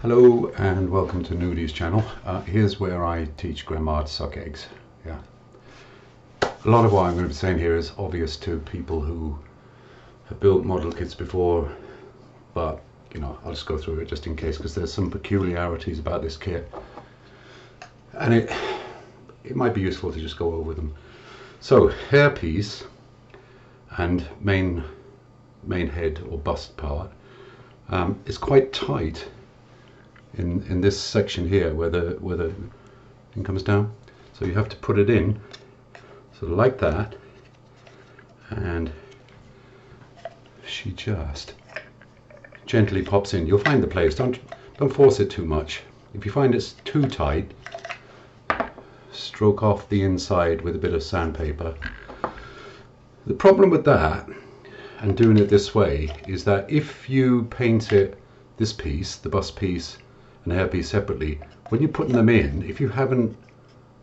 Hello and welcome to Nudi's channel. Here's where I teach grandma to suck eggs. Yeah. A lot of what I'm going to be saying here is obvious to people who have built model kits before, but you know, I'll just go through it just in case, because there's some peculiarities about this kit and it might be useful to just go over them. So hairpiece and main head or bust part is quite tight in this section here where the thing comes down, so you have to put it in sort of like that, and she just gently pops in. You'll find the place. Don't force it too much. If you find it's too tight, stroke off the inside with a bit of sandpaper. The problem with that and doing it this way is that if you paint it, this piece, the bust piece and the hairpiece separately, when you're putting them in, if you haven't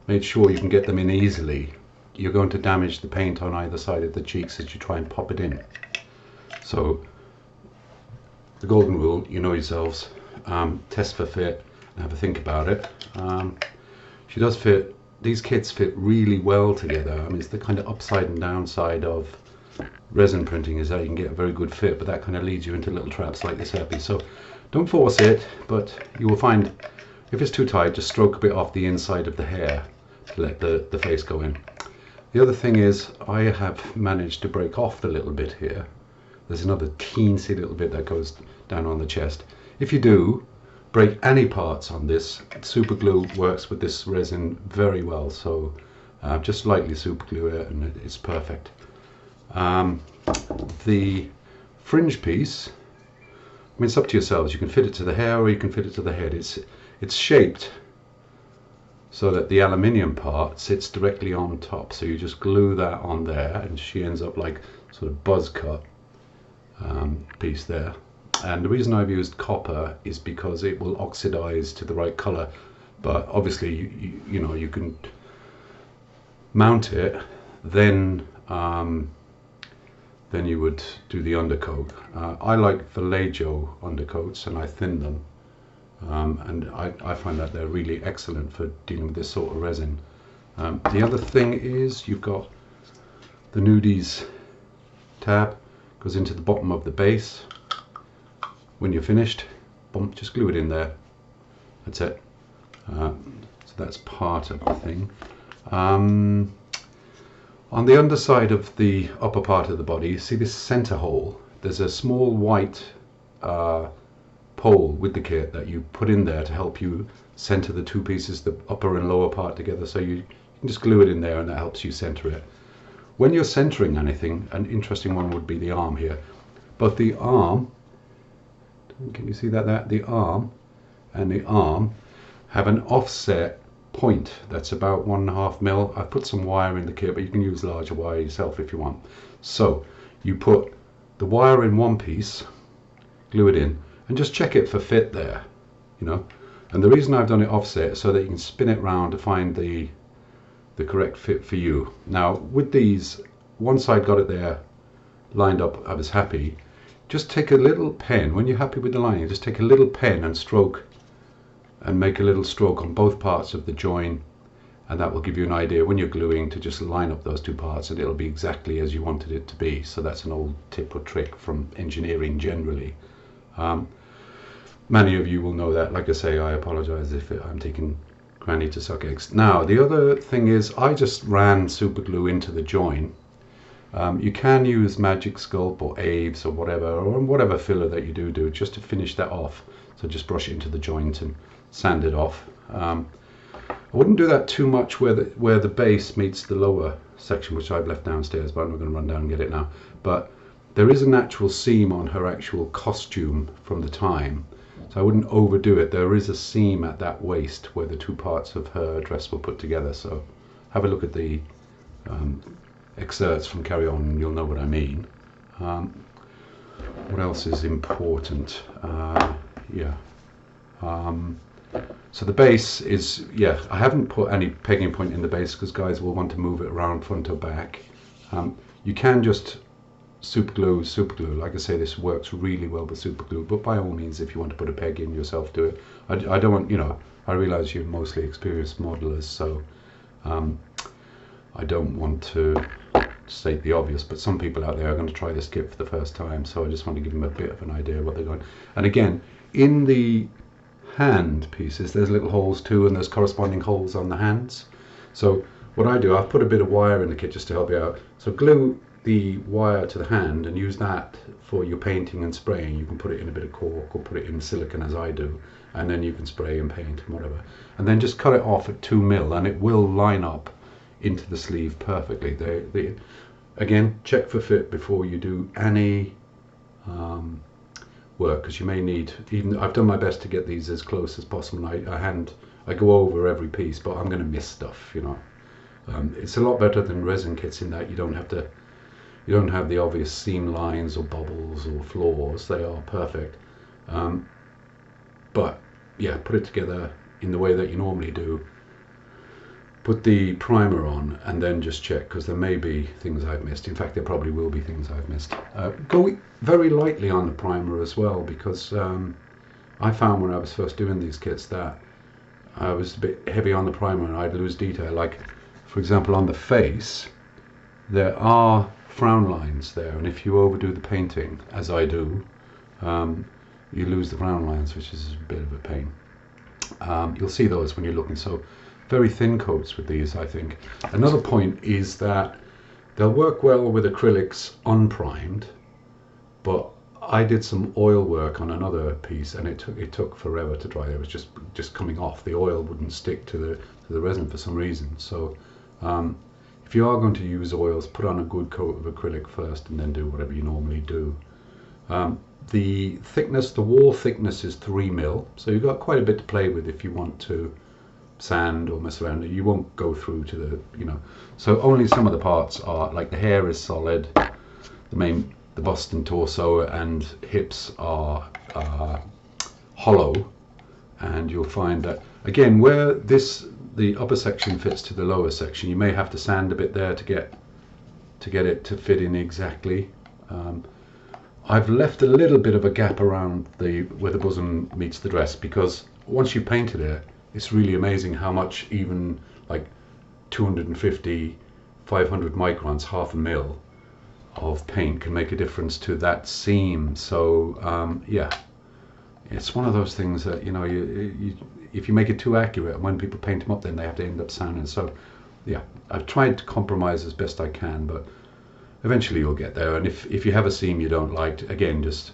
made sure you can get them in easily, you're going to damage the paint on either side of the cheeks as you try and pop it in. So the golden rule, you know yourselves, test for fit and have a think about it. She does fit. These kits fit really well together. I mean, it's the kind of upside and downside of resin printing, is that you can get a very good fit, but that kind of leads you into little traps like this hairpiece. So don't force it, but you will find if it's too tight, just stroke a bit off the inside of the hair to let the face go in. The other thing is, I have managed to break off the little bit here. There's another teensy little bit that goes down on the chest. If you do break any parts on this, super glue works with this resin very well, so just lightly super glue it and it's perfect. The fringe piece, I mean, it's up to yourselves. You can fit it to the hair or you can fit it to the head. It's shaped so that the aluminium part sits directly on top, so you just glue that on there and she ends up like sort of buzz cut piece there. And the reason I've used copper is because it will oxidize to the right color, but obviously you know, you can mount it, then you would do the undercoat. I like Vallejo undercoats and I thin them, and I find that they're really excellent for dealing with this sort of resin. The other thing is, you've got the Nudi's tab, goes into the bottom of the base. When you're finished, boom, just glue it in there. That's it. So that's part of the thing. On the underside of the upper part of the body, you see this center hole. There's a small white pole with the kit that you put in there to help you center the two pieces, the upper and lower part together. So you can just glue it in there and that helps you center it. When you're centering anything, an interesting one would be the arm here. But the arm, can you see that there? The arm and the arm have an offset point that's about 1.5 mil. I've put some wire in the kit, but you can use larger wire yourself if you want. So you put the wire in one piece, glue it in, and just check it for fit there, you know. And the reason I've done it offset is so that you can spin it round to find the correct fit for you. Now with these, once I got it there lined up, I was happy. Just take a little pen, when you're happy with the lining, just take a little pen and stroke and make a little stroke on both parts of the join, and that will give you an idea when you're gluing to just line up those two parts and it'll be exactly as you wanted it to be. So that's an old tip or trick from engineering generally. Many of you will know that. Like I say, I apologize if I'm taking Granny to suck eggs. Now the other thing is, I just ran super glue into the join. You can use Magic Sculpt or Aves or whatever filler that you do just to finish that off. So just brush it into the joint and sand it off. I wouldn't do that too much where the base meets the lower section, which I've left downstairs, but I'm not going to run down and get it now. But there is a natural seam on her actual costume from the time, so I wouldn't overdo it. There is a seam at that waist where the two parts of her dress were put together, so have a look at the excerpts from Carry On and you'll know what I mean. What else is important? So the base is, I haven't put any pegging point in the base because guys will want to move it around front or back. You can just super glue is super glue. Like I say, this works really well with super glue, but by all means, if you want to put a peg in yourself, do it. I don't want, you know, I realize you're mostly experienced modelers, so I don't want to state the obvious, but some people out there are going to try this kit for the first time, so I just want to give them a bit of an idea of what they're going. And again, in the hand pieces, there's little holes too, and there's corresponding holes on the hands. So what I do, I've put a bit of wire in the kit just to help you out. So glue the wire to the hand and use that for your painting and spraying. You can put it in a bit of cork or put it in silicone as I do, and then you can spray and paint and whatever. And then just cut it off at 2mm and it will line up into the sleeve perfectly. Again, check for fit before you do any work, because you may need, even I've done my best to get these as close as possible. I go over every piece, but I'm going to miss stuff, you know. It's a lot better than resin kits in that you don't have the obvious seam lines or bubbles or flaws. They are perfect. But yeah, put it together in the way that you normally do. Put the primer on and then just check, because there may be things I've missed. In fact, there probably will be things I've missed. Go very lightly on the primer as well, because I found when I was first doing these kits that I was a bit heavy on the primer and I'd lose detail. Like, for example, on the face, there are frown lines there, and if you overdo the painting, as I do, you lose the frown lines, which is a bit of a pain. You'll see those when you're looking. So very thin coats with these, I think. Another point is that they'll work well with acrylics unprimed, but I did some oil work on another piece and it took forever to dry. It was just coming off. The oil wouldn't stick to the resin for some reason. So if you are going to use oils, put on a good coat of acrylic first and then do whatever you normally do. The thickness, the wall thickness is 3mm, so you've got quite a bit to play with if you want to sand or mess around. You won't go through to the, you know, so only some of the parts are, like the hair is solid, the bust and torso and hips are hollow, and you'll find that again where the upper section fits to the lower section, you may have to sand a bit there to get it to fit in exactly. I've left a little bit of a gap around where the bosom meets the dress, because once you've painted it, it's really amazing how much even like 250, 500 microns, half a mil of paint can make a difference to that seam. So yeah, it's one of those things that, you know, if you make it too accurate, when people paint them up, then they have to end up sanding. So yeah, I've tried to compromise as best I can, but eventually you'll get there. And if you have a seam you don't like, again, just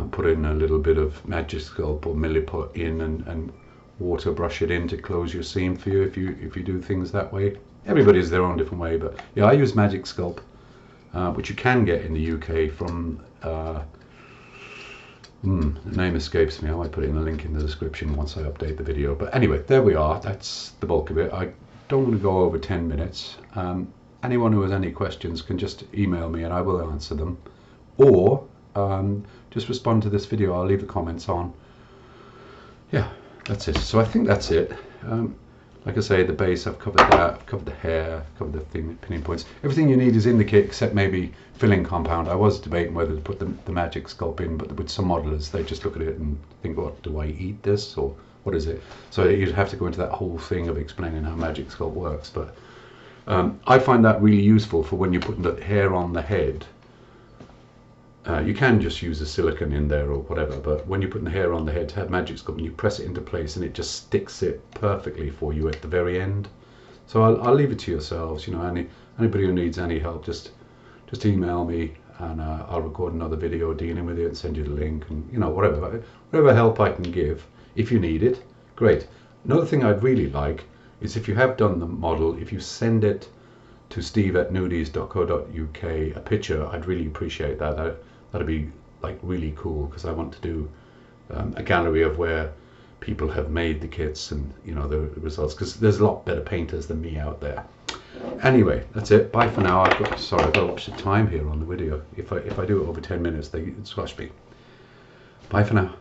put in a little bit of Magic Sculpt or Milliput in and water brush it in to close your seam for you if you do things that way. Everybody has their own different way, but yeah, I use Magic Sculpt, which you can get in the UK from the name escapes me. I might put it in a link in the description once I update the video. But anyway, there we are. That's the bulk of it. I don't want to go over 10 minutes. Anyone who has any questions can just email me and I will answer them, or just respond to this video. I'll leave the comments on. Yeah, that's it. So I think that's it. Like I say, the base, I've covered that, I've covered the hair, covered the pinning points. Everything you need is in the kit except maybe filling compound. I was debating whether to put the Magic Sculpt in, but with some modelers, they just look at it and think, what, do I eat this, or what is it? So you'd have to go into that whole thing of explaining how Magic Sculpt works. But I find that really useful for when you're putting the hair on the head. You can just use a silicone in there or whatever, but when you're putting the hair on the head, to have Magic Sculpt, and you press it into place and it just sticks it perfectly for you at the very end. So I'll leave it to yourselves. You know, anybody who needs any help, just email me and I'll record another video dealing with it and send you the link, and you know, whatever help I can give. If you need it, great. Another thing I'd really like is, if you have done the model, if you send it to steve@nudies.co.uk a picture, I'd really appreciate that. That'd be like really cool, because I want to do a gallery of where people have made the kits and, you know, the results, because there's a lot better painters than me out there. Anyway, that's it. Bye for now. I've got lots of time here on the video. If I do it over 10 minutes, they squash me. Bye for now.